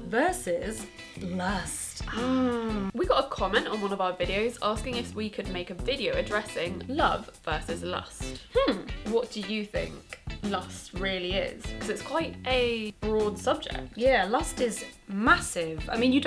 versus lust. We got a comment on one of our videos asking if we could make a video addressing love versus lust. What do you think lust really is? Because it's quite a broad subject. Yeah, lust is massive. I mean,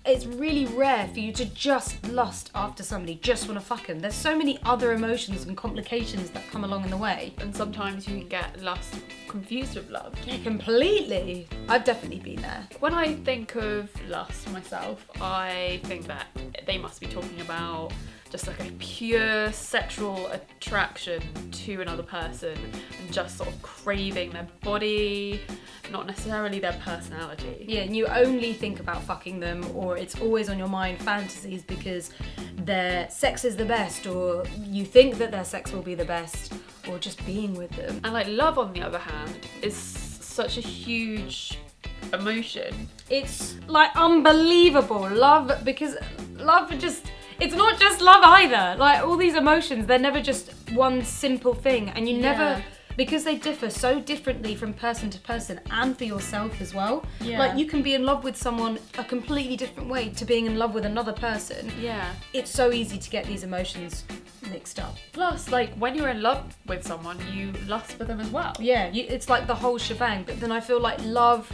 it's really rare for you to just lust after somebody, just want to fuck them. There's so many other emotions and complications that come along in the way. And sometimes you can get lust confused with love. Yeah, completely. I've definitely been there. When I think of lust myself, I think that they must be talking about just like a pure sexual attraction to another person and just sort of craving their body, not necessarily their personality. Yeah, and you only think about fucking them, or it's always on your mind fantasies because their sex is the best, or you think that their sex will be the best, or just being with them. And like love, on the other hand, is such a huge emotion. It's like unbelievable. Love, because love just... It's not just love either. Like, all these emotions, they're never just one simple thing. And you never... Because they differ so differently from person to person and for yourself as well. Yeah. Like, you can be in love with someone a completely different way to being in love with another person. Yeah. It's so easy to get these emotions mixed up. Plus, like, when you're in love with someone, you lust for them as well. Yeah, it's like the whole shebang. But then I feel like love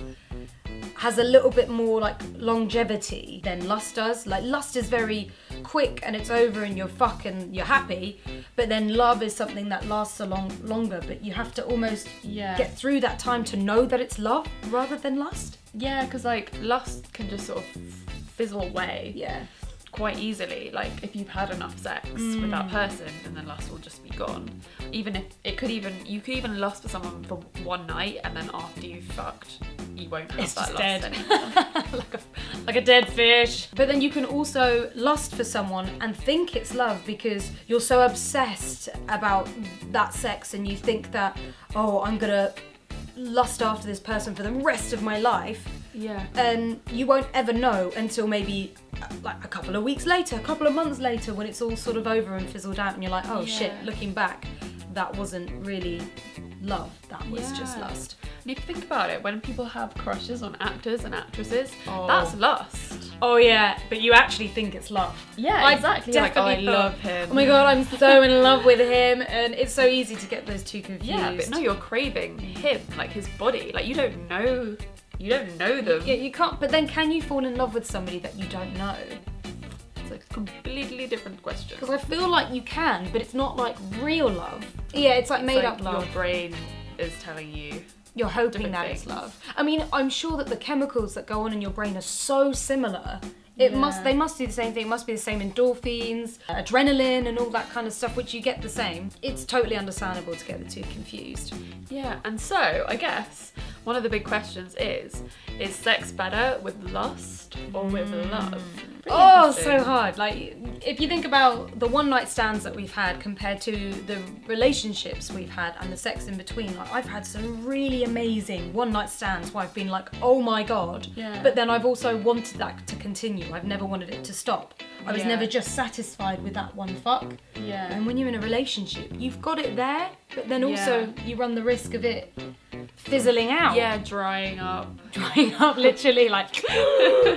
has a little bit more like longevity than lust does. Like, lust is very quick and it's over and you're fucking, you're happy, but then love is something that lasts a longer, but you have to almost get through that time to know that it's love rather than lust. Yeah, because like lust can just sort of fizzle away quite easily. Like, if you've had enough sex with that person, then the lust will just be gone. Even if you could even lust for someone for one night, and then after you've fucked, you won't have that lust anymore. like a dead fish. But then you can also lust for someone and think it's love because you're so obsessed about that sex, and you think that, oh, I'm gonna lust after this person for the rest of my life. Yeah. And you won't ever know until maybe like a couple of weeks later, a couple of months later, when it's all sort of over and fizzled out, and you're like, oh shit, looking back, that wasn't really love, that was just lust. And if you think about it, when people have crushes on actors and actresses, that's lust. Oh yeah, but you actually think it's love. Yeah, exactly. Like, oh, I love him. Oh my god, I'm so in love with him, and it's so easy to get those two confused. Yeah, but no, you're craving him, like his body. Like, you don't know them. Yeah, you can't. But then, can you fall in love with somebody that you don't know? It's a completely different question. Because I feel like you can, but it's not like real love. Yeah, it's like made up love. Your brain is telling you. You're hoping that it's love. I mean, I'm sure that the chemicals that go on in your brain are so similar. They must do the same thing. It must be the same endorphins, adrenaline, and all that kind of stuff, which you get the same. It's totally understandable to get the two confused. Yeah, and so I guess one of the big questions is sex better with lust or with love? Oh, so hard. Like, if you think about the one night stands that we've had compared to the relationships we've had and the sex in between, like, I've had some really amazing one night stands where I've been like, oh my god. Yeah. But then I've also wanted that to continue. I've never wanted it to stop. I was never just satisfied with that one fuck. Yeah. And when you're in a relationship, you've got it there, but then also you run the risk of it fizzling out. Yeah, drying up. Drying up, literally, like.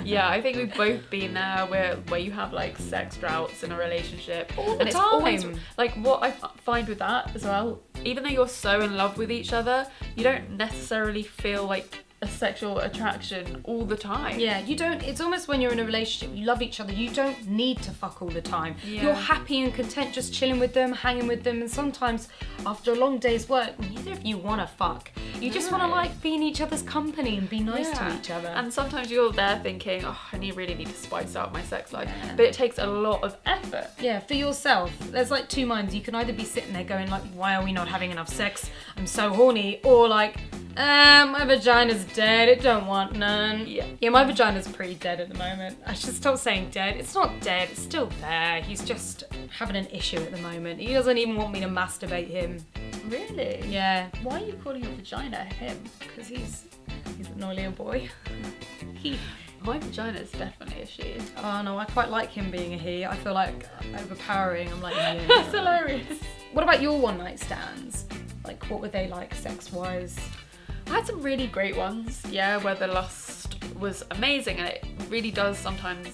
Yeah, I think we've both been there where you have like sex droughts in a relationship. All the and it's time. always like, what I find with that as well, even though you're so in love with each other, you don't necessarily feel like a sexual attraction all the time. Yeah, you don't. It's almost when you're in a relationship, you love each other, you don't need to fuck all the time. Yeah. You're happy and content just chilling with them, hanging with them, and sometimes after a long day's work, neither of you want to fuck. You just want to like be in each other's company and be nice to each other. And sometimes you're there thinking, oh, I really need to spice up my sex life. But it takes a lot of effort. Yeah, for yourself. There's like two minds. You can either be sitting there going like, why are we not having enough sex? I'm so horny. Or like, my vagina's dead, it don't want none. Yeah, my vagina's pretty dead at the moment. I should stop saying dead. It's not dead, it's still there. He's just having an issue at the moment. He doesn't even want me to masturbate him. Really? Yeah. Why are you calling your vagina him? Because he's an oilier boy. My vagina is definitely a she. Oh no, I quite like him being a he. I feel like overpowering. I'm like, yeah. That's hilarious. What about your one night stands? Like, what were they like sex-wise? I had some really great ones, where the lust was amazing, and it really does sometimes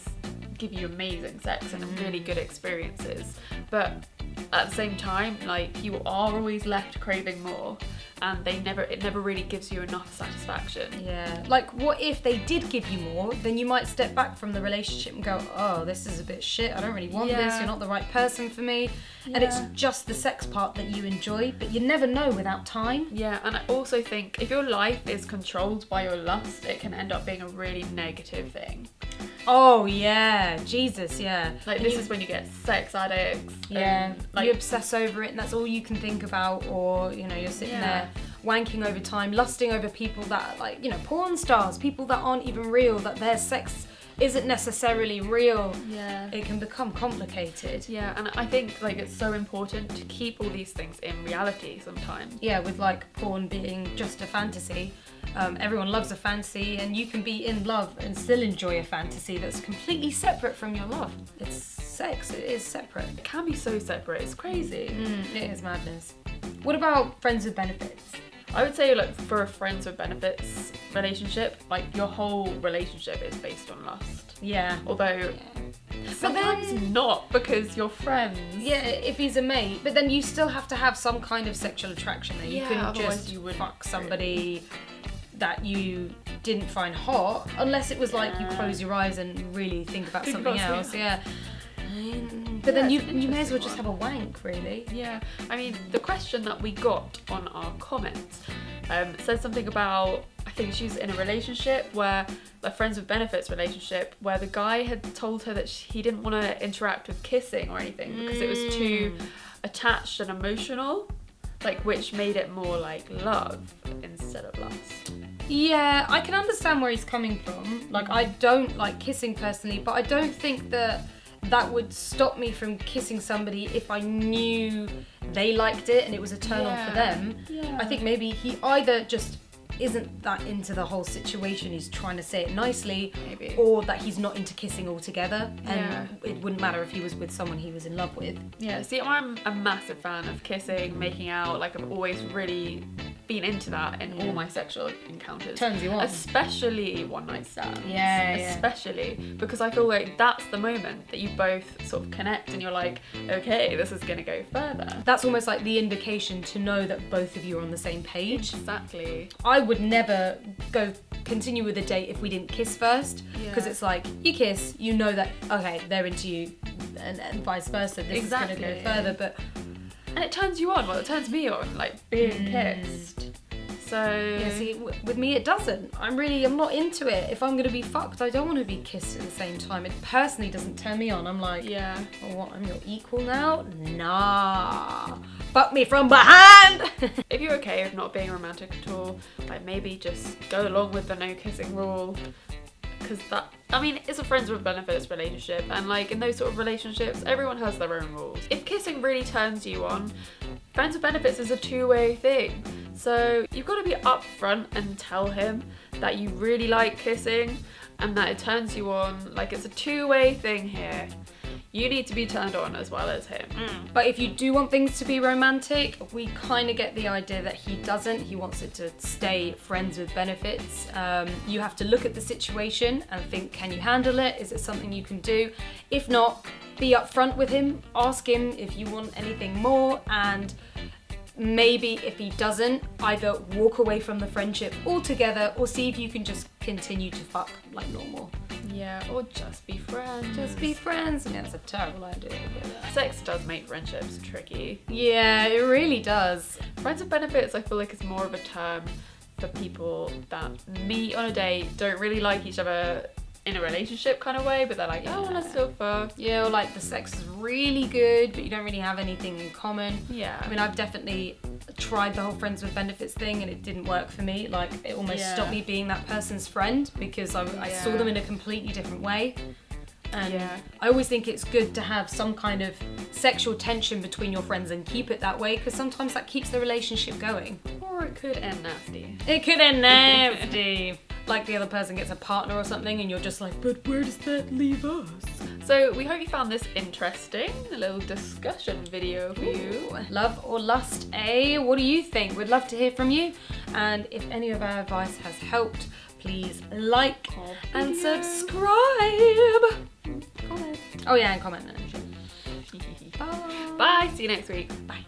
give you amazing sex and really good experiences, but at the same time, like, you are always left craving more, and it never really gives you enough satisfaction. Yeah, like, what if they did give you more? Then you might step back from the relationship and go, oh, this is a bit shit, I don't really want this, you're not the right person for me. And it's just the sex part that you enjoy, but you never know without time. Yeah, and I also think if your life is controlled by your lust, it can end up being a really negative thing. Oh yeah, Jesus, yeah. Like, this is when you get sex addicts. Yeah, like, you obsess over it and that's all you can think about, or, you know, you're sitting there wanking over time, lusting over people that, like, you know, porn stars, people that aren't even real, that their sex isn't necessarily real. Yeah. It can become complicated. Yeah, and I think, like, it's so important to keep all these things in reality sometimes. Yeah, with, like, porn being just a fantasy. Everyone loves a fantasy, and you can be in love and still enjoy a fantasy that's completely separate from your love. It's sex, it is separate. It can be so separate, it's crazy. It is madness. What about friends with benefits? I would say, like, for a friends with benefits relationship, like, your whole relationship is based on lust. Yeah. Although sometimes not, because you're friends. Yeah, if he's a mate, but then you still have to have some kind of sexual attraction there. You Yeah, couldn't otherwise just you wouldn't fuck somebody that you didn't find hot, unless it was like you close your eyes and really think about something else. Yeah. But then you may as well just have a wank, really. Yeah, I mean, the question that we got on our comments said something about, I think she's in a relationship where, a friends with benefits relationship, where the guy had told her that he didn't want to interact with kissing or anything because it was too attached and emotional, like, which made it more like love instead of lust. Yeah, I can understand where he's coming from. Like, I don't like kissing personally, but I don't think that would stop me from kissing somebody if I knew they liked it and it was a turn on for them. Yeah. I think maybe he either just isn't that into the whole situation, he's trying to say it nicely, Maybe. or that he's not into kissing altogether, and it wouldn't matter if he was with someone he was in love with. Yeah, see, I'm a massive fan of kissing, making out. Like, I've always really been into that in all my sexual encounters. Turns you on. Especially one night stands. Yeah. Especially because I feel like that's the moment that you both sort of connect and you're like, okay, this is gonna go further. That's almost like the indication to know that both of you are on the same page. Exactly. I would never continue with a date if we didn't kiss first, because it's like, you kiss, you know that, okay, they're into you, and vice versa. This is going to go further, but... And it turns you on. Well, it turns me on, like, being kissed. So... Yeah, see, with me it doesn't. I'm not into it. If I'm going to be fucked, I don't want to be kissed at the same time. It personally doesn't turn me on. I'm like, oh, what, I'm your equal now? Nah. Fuck me from behind! If you're okay with not being romantic at all, like, maybe just go along with the no kissing rule. Because that, I mean, it's a friends with benefits relationship, and, like, in those sort of relationships, everyone has their own rules. If kissing really turns you on, friends with benefits is a two-way thing. So you've got to be upfront and tell him that you really like kissing and that it turns you on. Like, it's a two-way thing here. You need to be turned on as well as him. But if you do want things to be romantic, we kind of get the idea that he doesn't. He wants it to stay friends with benefits. You have to look at the situation and think, can you handle it? Is it something you can do? If not, be upfront with him. Ask him if you want anything more, and maybe if he doesn't, either walk away from the friendship altogether or see if you can just continue to fuck like normal. Yeah, or just be friends. Just be friends. Yeah, that's a terrible idea. But sex does make friendships tricky. Yeah, it really does. Friends with benefits, I feel like, is more of a term for people that meet on a date, don't really like each other in a relationship kind of way, but they're like, oh, let's still fuck. Yeah, or like the sex is really good, but you don't really have anything in common. Yeah. I mean, I've definitely tried the whole friends with benefits thing and it didn't work for me. Like, it almost stopped me being that person's friend because I saw them in a completely different way. And I always think it's good to have some kind of sexual tension between your friends and keep it that way, because sometimes that keeps the relationship going. Or it could end nasty. It could end nasty. Like the other person gets a partner or something and you're just like, but where does that leave us? So we hope you found this interesting. A little discussion video for you. Love or lust, eh? What do you think? We'd love to hear from you. And if any of our advice has helped, please like and video. subscribe. Comment. Oh yeah, and comment and shit. Bye. See you next week. Bye.